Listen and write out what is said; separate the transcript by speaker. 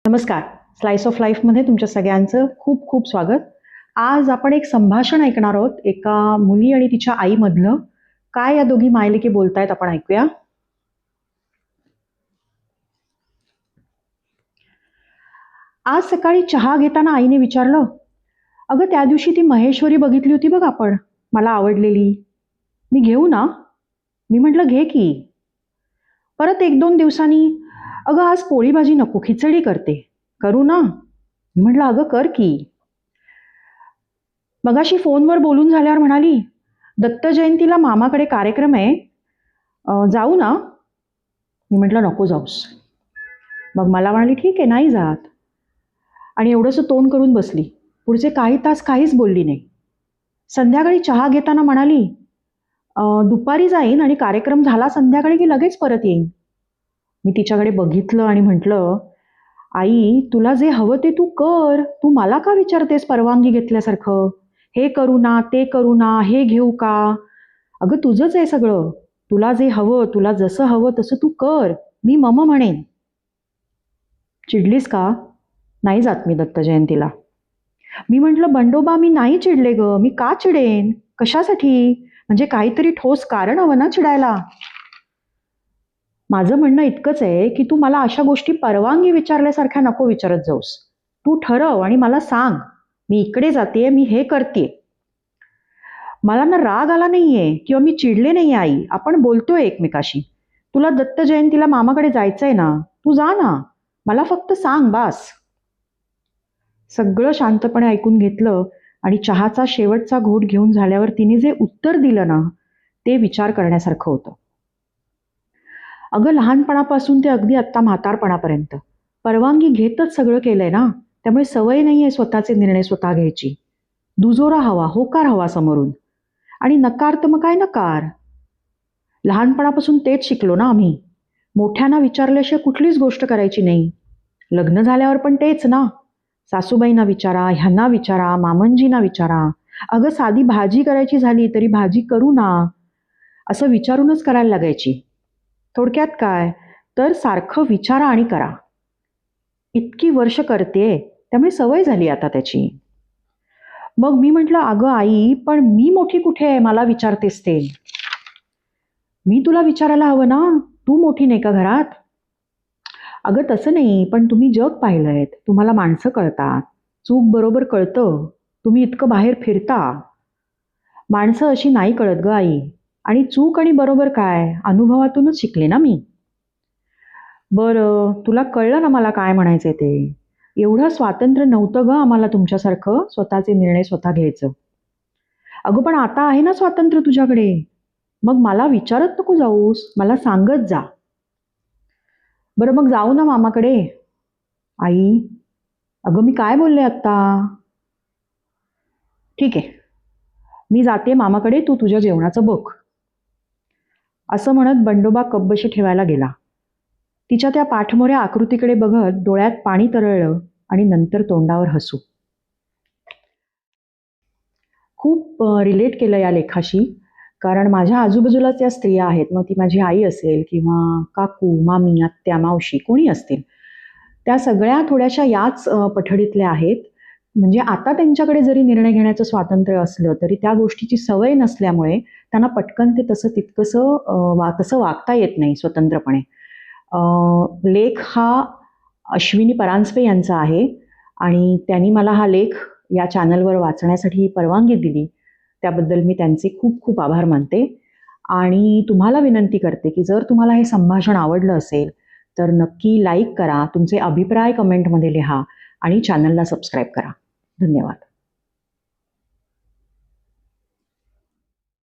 Speaker 1: नमस्कार. Slice of लाईफमध्ये तुमच्या सगळ्यांचं खूप खूप स्वागत. आज आपण एक संभाषण ऐकणार आहोत एका मुली आणि तिच्या आईमधलं. काय या दोघी मायलेकी बोलतायत आपण ऐकूया. आज सकाळी चहा घेताना आईने विचारलं, अगं त्या दिवशी ती महेश्वरी बघितली होती बघ आपण, मला आवडलेली, मी घेऊ ना? मी म्हटलं घे की. परत 1-2 दिवसांनी, अगं आज पोळी भाजी नको, खिचडी करते, करू ना? मी म्हटलं अगं कर की. मगाशी फोनवर बोलून झाल्यावर म्हणाली, दत्त जयंतीला मामाकडे कार्यक्रम आहे, जाऊ ना? मी म्हटलं नको जाऊस. मग मला म्हणाली ठीक आहे नाही जात. आणि एवढंसं तोंड करून बसली. पुढचे काही तास काहीच बोलली नाही. संध्याकाळी चहा घेताना म्हणाली, दुपारी जाईन आणि कार्यक्रम झाला संध्याकाळी की लगेच परत येईन. मी तिच्याकडे बघितलं आणि म्हटलं, आई तुला जे हवं ते तू कर, तू मला का विचारतेस परवानगी घेतल्यासारखं? हे करू ना, ते करू ना, हे घेऊ का? अगं तुझंच आहे सगळं, तुला जे हवं, तुला जसं हवं तसं तू कर, मी मम म्हणेन. चिडलीस का? नाही जात मी दत्त जयंतीला. मी म्हटलं बंडोबा मी नाही चिडले ग, मी का चिडेन? कशासाठी? म्हणजे काहीतरी ठोस कारण हवं ना चिडायला. माझं म्हणणं इतकंच आहे की तू मला अशा गोष्टी परवानगी विचारल्यासारख्या नको विचारत जाऊस. तू ठरव आणि मला सांग, मी इकडे जाते, मी हे करते. मला ना राग आला नाहीये किंवा मी चिडले नाहीये आई, आपण बोलतोय एकमेकाशी. तुला दत्त जयंतीला मामाकडे जायचंय ना, तू जा ना, मला फक्त सांग बास. सगळं शांतपणे ऐकून घेतलं आणि चहाचा शेवटचा घोट घेऊन झाल्यावर तिने जे उत्तर दिलं ना, ते विचार करण्यासारखं होतं. अगं लहानपणापासून ते अगदी आत्ता म्हातारपणापर्यंत परवानगी घेतच सगळं केलंय ना, त्यामुळे सवय नाहीये स्वतःचे निर्णय स्वतः घ्यायची. दुजोरा हवा, होकार हवा समोरून. आणि नकार तर मग काय नकार. लहानपणापासून तेच शिकलो ना आम्ही. मोठ्यांना विचारल्याशिवाय कुठलीच गोष्ट करायची नाही. लग्न झाल्यावर पण तेच ना. सासूबाईंना विचारा, ह्यांना विचारा, मामंजींना विचारा. अगं साधी भाजी करायची झाली तरी भाजी करू ना, असं विचारूनच करायला लागायची. थोडक्यात काय, तर सारखं विचारा आणि करा. इतकी वर्ष करतेय त्यामुळे सवय झाली आता त्याची. मग मी म्हटलं अगं आई, पण मी मोठी कुठे आहे मला विचारतेस ते? मी तुला विचारायला हवं ना, तू मोठी नाही का घरात? अगं तसं नाही, पण तुम्ही जग पाहिलंयत, तुम्हाला माणसं कळतात, चूक बरोबर कळतं, तुम्ही इतकं बाहेर फिरता. माणसं अशी नाही कळत ग आई. आणि चूक आणि बरोबर काय, अनुभवातूनच शिकले ना मी. बरं तुला कळलं ना मला काय म्हणायचंय ते. एवढं स्वातंत्र्य नव्हतं ग आम्हाला तुमच्यासारखं स्वतःचे निर्णय स्वतः घ्यायचं. अगं पण आता आहे ना स्वातंत्र्य तुझ्याकडे. मग मला विचारत नको जाऊस, मला सांगत जा. बरं मग जाऊ ना मामाकडे? आई, अगं मी काय बोलले आत्ता? ठीक आहे, मी जाते मामाकडे, तू तुझ्या जेवणाचं बघ. असं म्हणत बंडोबा कब्बशी ठेवायला गेला. तिच्या त्या पाठमोऱ्या आकृतीकडे बघत डोळ्यात पाणी तरळलं आणि नंतर तोंडावर हसू. खूप रिलेट केलं या लेखाशी, कारण माझ्या आजूबाजूलाच या स्त्रिया आहेत. मग ती माझी आई असेल किंवा काकू, मामी, आत्या, मावशी कोणी असतील, त्या सगळ्या थोड्याशा याच पठडीतल्या आहेत. म्हणजे आता त्यांच्याकडे जरी निर्णय घेण्याचं स्वातंत्र्य असलं तरी त्या गोष्टीची सवय नसल्यामुळे त्यांना पटकन ते तसं तितकंसं तसं वागता येत नाही स्वतंत्रपणे. लेख हा अश्विनी परांजपे यांचा आहे आणि त्यांनी मला हा लेख या चॅनलवर वाचण्यासाठी परवानगी दिली. त्याबद्दल मी त्यांचे खूप खूप आभार मानते. आणि तुम्हाला विनंती करते की जर तुम्हाला हे संभाषण आवडलं असेल तर नक्की लाईक करा, तुमचे अभिप्राय कमेंटमध्ये लिहा आणि चॅनलला सबस्क्राईब करा. धन्यवाद.